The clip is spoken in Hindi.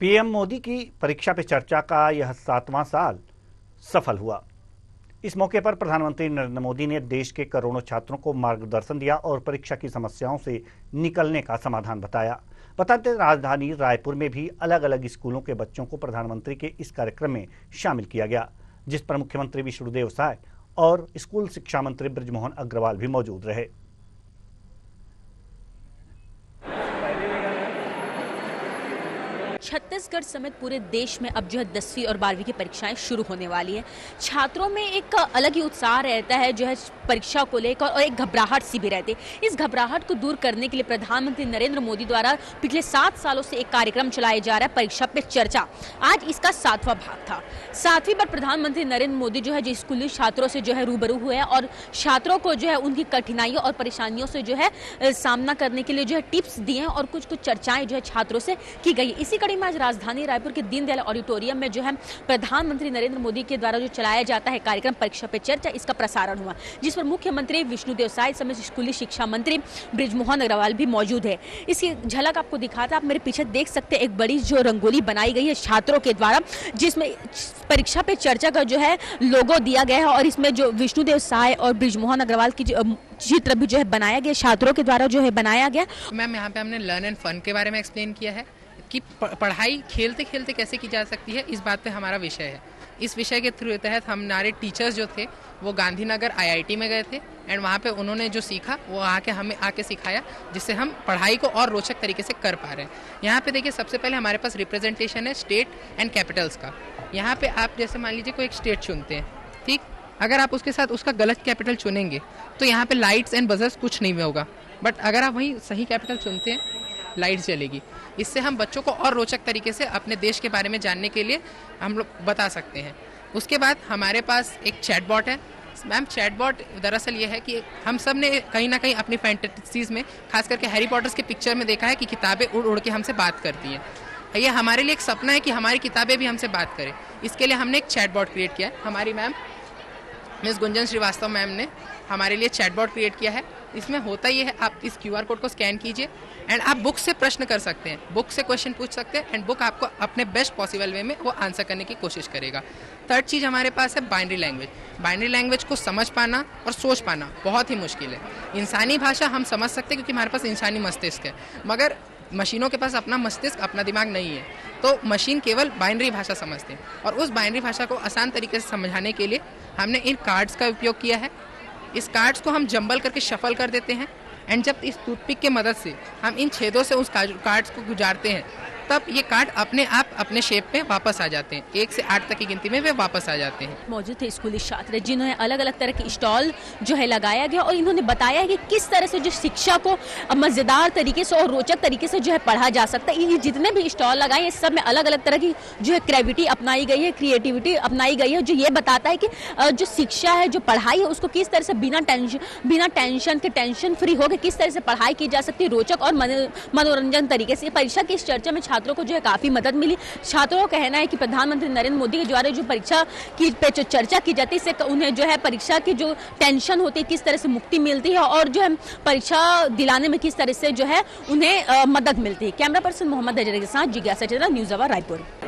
पीएम मोदी की परीक्षा पे चर्चा का यह 7वां साल सफल हुआ। इस मौके पर प्रधानमंत्री नरेंद्र मोदी ने देश के करोड़ों छात्रों को मार्गदर्शन दिया और परीक्षा की समस्याओं से निकलने का समाधान बताया। बताते राजधानी रायपुर में भी अलग अलग स्कूलों के बच्चों को प्रधानमंत्री के इस कार्यक्रम में शामिल किया गया, जिस पर मुख्यमंत्री विष्णुदेव साय और स्कूल शिक्षा मंत्री बृजमोहन अग्रवाल भी मौजूद रहे। छत्तीसगढ़ समेत पूरे देश में अब जो है 10वीं और 12वीं की परीक्षाएं शुरू होने वाली है। छात्रों में एक अलग ही उत्साह रहता है जो है परीक्षा को लेकर, और एक घबराहट सी भी रहती है। इस घबराहट को दूर करने के लिए प्रधानमंत्री नरेंद्र मोदी द्वारा पिछले 7 सालों से एक कार्यक्रम चलाया जा रहा है, परीक्षा पे चर्चा। आज इसका 7वां भाग था। 7वीं बार प्रधानमंत्री नरेंद्र मोदी जो है जो स्कूली छात्रों से जो है रूबरू हुए हैं और छात्रों को जो है उनकी कठिनाइयों और परेशानियों से जो है सामना करने के लिए जो है टिप्स दिए हैं और कुछ चर्चाएं जो है छात्रों से की गई। इसी कड़ी में आज राजधानी रायपुर के दीनदयाल ऑडिटोरियम में जो है प्रधानमंत्री नरेंद्र मोदी के द्वारा जो चलाया जाता है कार्यक्रम परीक्षा पे चर्चा, इसका प्रसारण हुआ, जिस पर मुख्यमंत्री विष्णुदेव साय समेत स्कूली शिक्षा मंत्री बृजमोहन अग्रवाल भी मौजूद है। इसकी झलक आपको दिखाता, आप मेरे पीछे देख सकते हैं एक बड़ी जो रंगोली बनाई गई है छात्रों के द्वारा, जिसमें परीक्षा पे चर्चा का जो है लोगो दिया गया है और इसमें जो विष्णुदेव साय और बृजमोहन अग्रवाल की चित्र भी जो है बनाया गया, छात्रों के द्वारा जो है बनाया गया। मैम, यहाँ पे हमने लर्न एंड फन के बारे में एक्सप्लेन किया है कि पढ़ाई खेलते खेलते कैसे की जा सकती है, इस बात पे हमारा विषय है। इस विषय के थ्रू तहत हमारे टीचर्स जो थे वो गांधीनगर IIT में गए थे एंड वहाँ पे उन्होंने जो सीखा वो आके हमें आके सिखाया, जिससे हम पढ़ाई को और रोचक तरीके से कर पा रहे हैं। यहाँ पे देखिए, सबसे पहले हमारे पास रिप्रेजेंटेशन है स्टेट एंड कैपिटल्स का। यहाँ पे आप जैसे मान लीजिए कोई एक स्टेट चुनते हैं, ठीक, अगर आप उसके साथ उसका गलत कैपिटल चुनेंगे तो यहाँ पे लाइट्स एंड बजर्स कुछ नहीं होगा, बट अगर आप वही सही कैपिटल चुनते हैं लाइट जलेगी। इससे हम बच्चों को और रोचक तरीके से अपने देश के बारे में जानने के लिए हम लोग बता सकते हैं। उसके बाद हमारे पास एक चैटबॉट है। मैम, चैटबॉट दरअसल ये है कि हम सब ने कहीं ना कहीं अपनी फैंटेसीज में, खास करके हैरी पॉटर्स के पिक्चर में देखा है कि किताबें उड़ उड़ के हमसे बात करती हैं। ये हमारे लिए एक सपना है कि हमारी किताबें भी हमसे बात करें। इसके लिए हमने एक चैटबॉट क्रिएट किया है। हमारी ma'am miss Gunjan Shrivastava ma'am ने हमारे लिए चैटबॉट क्रिएट किया है। इसमें होता ये है, आप इस QR कोड को स्कैन कीजिए एंड आप बुक से प्रश्न कर सकते हैं, बुक से क्वेश्चन पूछ सकते हैं एंड बुक आपको अपने बेस्ट पॉसिबल वे में वो आंसर करने की कोशिश करेगा। थर्ड चीज़ हमारे पास है बाइनरी लैंग्वेज। बाइनरी लैंग्वेज को समझ पाना और सोच पाना बहुत ही मुश्किल है। इंसानी भाषा हम समझ सकते हैं क्योंकि हमारे पास इंसानी मस्तिष्क है, मगर मशीनों के पास अपना मस्तिष्क, अपना दिमाग नहीं है, तो मशीन केवल बाइनरी भाषा समझते हैं। और उस बाइनरी भाषा को आसान तरीके से समझाने के लिए हमने इन कार्ड्स का उपयोग किया है। इस कार्ड्स को हम जंबल करके शफल कर देते हैं एंड जब इस टूथपिक के मदद से हम इन छेदों से उस कार्ड्स को गुजारते हैं, तब ये कार्ड अपने आप अपने शेप में वापस आ जाते हैं। 1 से 8 तक की गिनती में वे वापस आ जाते हैं। मौजूद थे स्कूली छात्र जिन्होंने अलग अलग तरह के स्टॉल जो है लगाया गया और इन्होंने बताया कि किस तरह से जो शिक्षा को मजेदार तरीके से और रोचक तरीके से जो है पढ़ा जा सकता है। ये जितने भी स्टॉल लगाए हैं सब में अलग अलग तरह की जो है क्रिएटिविटी अपनाई गई है, अपनाई गई है, जो ये बताता है कि जो शिक्षा है, जो पढ़ाई है, उसको किस तरह से बिना टेंशन के, टेंशन फ्री होकर किस तरह से पढ़ाई की जा सकती है, रोचक और मनोरंजन तरीके से। परीक्षा की इस चर्चा में छात्रों को जो है काफी मदद मिली। छात्रों का कहना है कि प्रधानमंत्री नरेंद्र मोदी के द्वारा जो परीक्षा की पे जो चर्चा की जाती है, इससे उन्हें जो है परीक्षा की जो टेंशन होती है किस तरह से मुक्ति मिलती है और जो है परीक्षा दिलाने में किस तरह से जो है उन्हें मदद मिलती है। कैमरा पर्सन मोहम्मद अजहर के साथ जिज्ञासा चंद्रा, न्यूज़ आवर रायपुर।